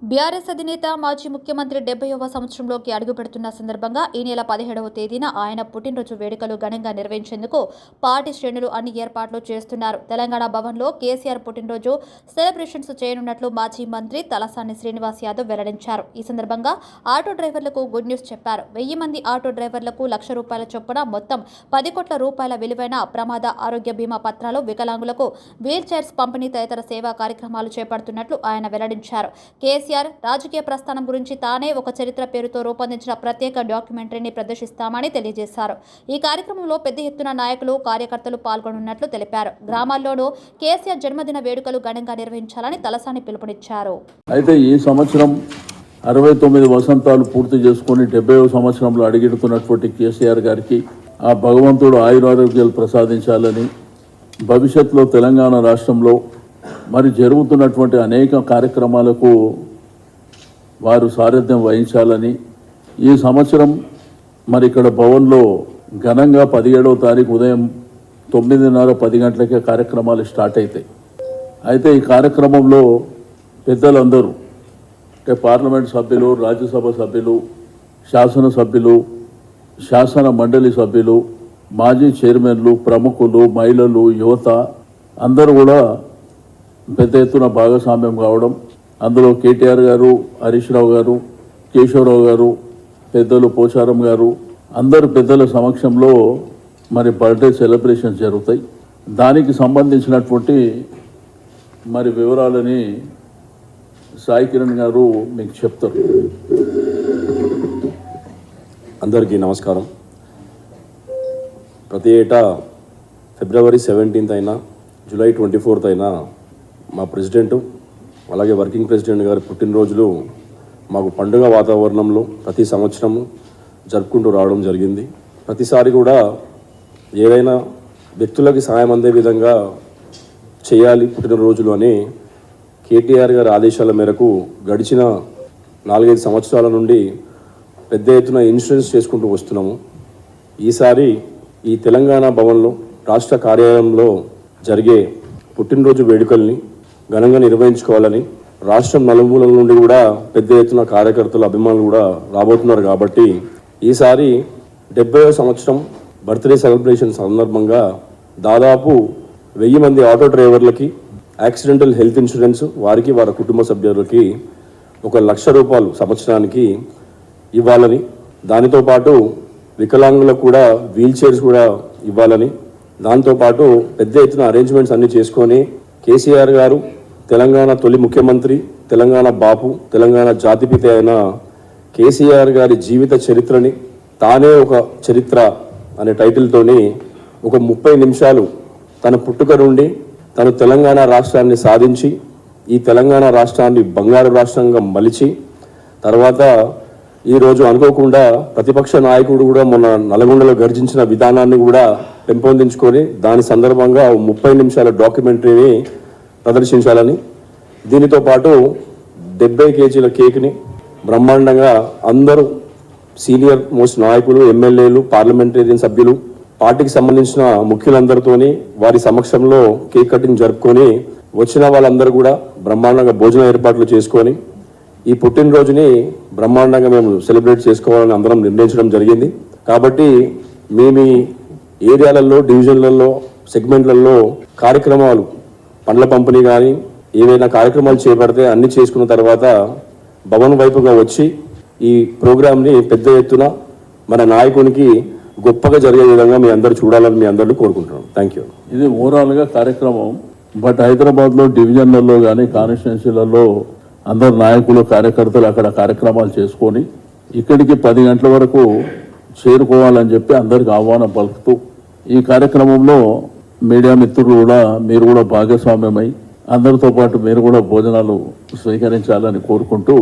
BRS అధినేత మాజీ ముఖ్యమంత్రి 70వ సంవత్సరంలోకి అడుగుపెడుతున్న సందర్భంగా ఈ నెల 17వ తేదీన ఆయన పుట్టినరోజు వేడుకలు ఘనంగా నిర్వహించేందుకు పార్టీ శ్రేణులు అన్ని ఏర్పాట్లు చేస్తున్నారు. తెలంగాణ భవన్లో కేసీఆర్ పుట్టినరోజు సెలబ్రేషన్స్ చేయనున్నట్లు మాజీ మంత్రి తలసాని శ్రీనివాస్ యాదవ్ వెల్లడించారు. ఈ సందర్భంగా ఆటో డ్రైవర్లకు గుడ్ న్యూస్ చెప్పారు. 1000 మంది ఆటో డ్రైవర్లకు ₹1,00,000 చొప్పున మొత్తం 10 కోట్ల రూపాయల విలువైన ప్రమాద ఆరోగ్య బీమా పత్రాలు, వికలాంగులకు వీల్ చైర్స్ పంపిణీ తదితర సేవా కార్యక్రమాలు చేపడుతున్నట్లు ఆయన వెల్లడించారు. కేసీఆర్ రాజకీయ ప్రస్థానం గురించి తానే ఒక చరిత్ర పేరుతో రూపొందించిన ప్రత్యేక డాక్యుమెంటరీని ప్రదర్శిస్తామని తెలియజేశారు. ఈ కార్యక్రమంలో పెద్ద ఎత్తున నాయకులు, కార్యకర్తలు పాల్గొనున్నట్లు తెలిపారు. గ్రామాల్లోనూ కేసీఆర్ జన్మదిన వేడుకలు ఘనంగా నిర్వహించాలని తలసాని పిలుపునిచ్చారు. అయితే ఈ సంవత్సరం 69 వసంతాలు పూర్తి చేసుకుని 70వ సంవత్సరంలో అడుగెడుతున్నటువంటి కేసీఆర్ గారికి ఆ భగవంతుడు ఆయురారోగ్యాలు ప్రసాదించాలని, భవిష్యత్తులో తెలంగాణ రాష్ట్రంలో మరి జరుగుతున్నటువంటి అనేక కార్యక్రమాలకు వారు సారథ్యం వహించాలని, ఈ సంవత్సరం మరి ఇక్కడ భవన్లో ఘనంగా 17వ తారీఖు ఉదయం 9:30-10 గంటలకే కార్యక్రమాలు స్టార్ట్ అవుతాయి. అయితే ఈ కార్యక్రమంలో పెద్దలందరూ అంటే పార్లమెంట్ సభ్యులు, రాజ్యసభ సభ్యులు, శాసనసభ్యులు, శాసన మండలి సభ్యులు, మాజీ చైర్మన్లు, ప్రముఖులు, మహిళలు, యువత అందరూ కూడా పెద్ద ఎత్తున భాగస్వామ్యం కావడం, అందులో కేటీఆర్ గారు, హరీష్ రావు గారు, కేశవరావు గారు, పెద్దలు పోచారం గారు, అందరు పెద్దల సమక్షంలో మరి బర్త్డే సెలబ్రేషన్స్ జరుగుతాయి. దానికి సంబంధించినటువంటి మరి వివరాలని సాయి కిరణ్ గారు మీకు చెప్తారు. అందరికీ నమస్కారం. ప్రతి ఏటా ఫిబ్రవరి 17th అయినా, జూలై 24th అయినా మా ప్రెసిడెంటు అలాగే వర్కింగ్ ప్రెసిడెంట్ గారి పుట్టినరోజులు మాకు పండుగ వాతావరణంలో ప్రతి సంవత్సరము జరుపుకుంటూ రావడం జరిగింది. ప్రతిసారి కూడా ఏదైనా వ్యక్తులకి సాయం అందే విధంగా చేయాలి పుట్టినరోజులు అని కేటీఆర్ గారి ఆదేశాల మేరకు గడిచిన 4-5 సంవత్సరాల నుండి పెద్ద ఎత్తున ఇన్సూరెన్స్ చేసుకుంటూ వస్తున్నాము. ఈసారి ఈ తెలంగాణ భవన్లో రాష్ట్ర కార్యాలయంలో జరిగే పుట్టినరోజు వేడుకల్ని ఘనంగా నిర్వహించుకోవాలని, రాష్ట్రం నలుమూలల నుండి కూడా పెద్ద ఎత్తున కార్యకర్తలు, అభిమానులు కూడా రాబోతున్నారు. కాబట్టి ఈసారి 70వ సంవత్సరం బర్త్డే సెలబ్రేషన్ సందర్భంగా దాదాపు 1000 మంది ఆటో డ్రైవర్లకి యాక్సిడెంటల్ హెల్త్ ఇన్సూరెన్స్, వారికి వారి కుటుంబ సభ్యులకి ₹1,00,000 సంవత్సరానికి ఇవ్వాలని, దానితో పాటు వికలాంగులకు కూడా వీల్ చైర్స్ కూడా ఇవ్వాలని, దాంతోపాటు పెద్ద ఎత్తున అరేంజ్మెంట్స్ అన్నీ చేసుకొని కేసీఆర్ గారు తెలంగాణ తొలి ముఖ్యమంత్రి, తెలంగాణ బాపు, తెలంగాణ జాతిపిత అయిన కేసీఆర్ గారి జీవిత చరిత్రని తానే ఒక చరిత్ర అనే టైటిల్తోని ఒక 30 నిమిషాలు తన పుట్టుక నుండి తను తెలంగాణ రాష్ట్రాన్ని సాధించి ఈ తెలంగాణ రాష్ట్రాన్ని బంగారు రాష్ట్రంగా మలిచి తర్వాత ఈరోజు అనుకోకుండా ప్రతిపక్ష నాయకుడు కూడా మొన్న నల్గొండలో గర్జించిన విధానాన్ని కూడా పెంపొందించుకొని దాని సందర్భంగా 30 నిమిషాల డాక్యుమెంటరీని ప్రదర్శించాలని, దీనితో పాటు 70 కేజీల కేక్ని బ్రహ్మాండంగా అందరూ సీనియర్ మోస్ట్ నాయకులు, ఎమ్మెల్యేలు, పార్లమెంటేరియన్ సభ్యులు, పార్టీకి సంబంధించిన ముఖ్యులందరితోని వారి సమక్షంలో కేక్ కటింగ్ జరుపుకొని వచ్చిన వాళ్ళందరూ కూడా బ్రహ్మాండంగా భోజన ఏర్పాట్లు చేసుకొని ఈ పుట్టినరోజుని బ్రహ్మాండంగా మేము సెలబ్రేట్ చేసుకోవాలని అందరం నిర్ణయించడం జరిగింది. కాబట్టి మేము ఏరియాలలో, డివిజన్లలో, సెగ్మెంట్లలో కార్యక్రమాలు, పండ్ల పంపిణీ కానీ ఏవైనా కార్యక్రమాలు చేపడితే అన్ని చేసుకున్న తర్వాత భవన్ వైపుగా వచ్చి ఈ ప్రోగ్రామ్ని పెద్ద ఎత్తున మన నాయకునికి గొప్పగా జరిగే విధంగా మీ అందరూ చూడాలని మీ అందరినీ కోరుకుంటున్నాం. Thank you. ఇది ఓవరాల్గా కార్యక్రమం. బట్ హైదరాబాద్లో డివిజన్లలో కానీ కాన్స్టిట్యున్సీలలో అందరు నాయకులు, కార్యకర్తలు అక్కడ కార్యక్రమాలు చేసుకొని ఇక్కడికి 10 గంటల వరకు చేరుకోవాలని చెప్పి అందరికి ఆహ్వానం పలుకుతూ ఈ కార్యక్రమంలో మీడియా మిత్రులు కూడా మీరు కూడా భాగస్వామ్యమై అందరితో పాటు మీరు కూడా భోజనాలు స్వీకరించాలని కోరుకుంటూ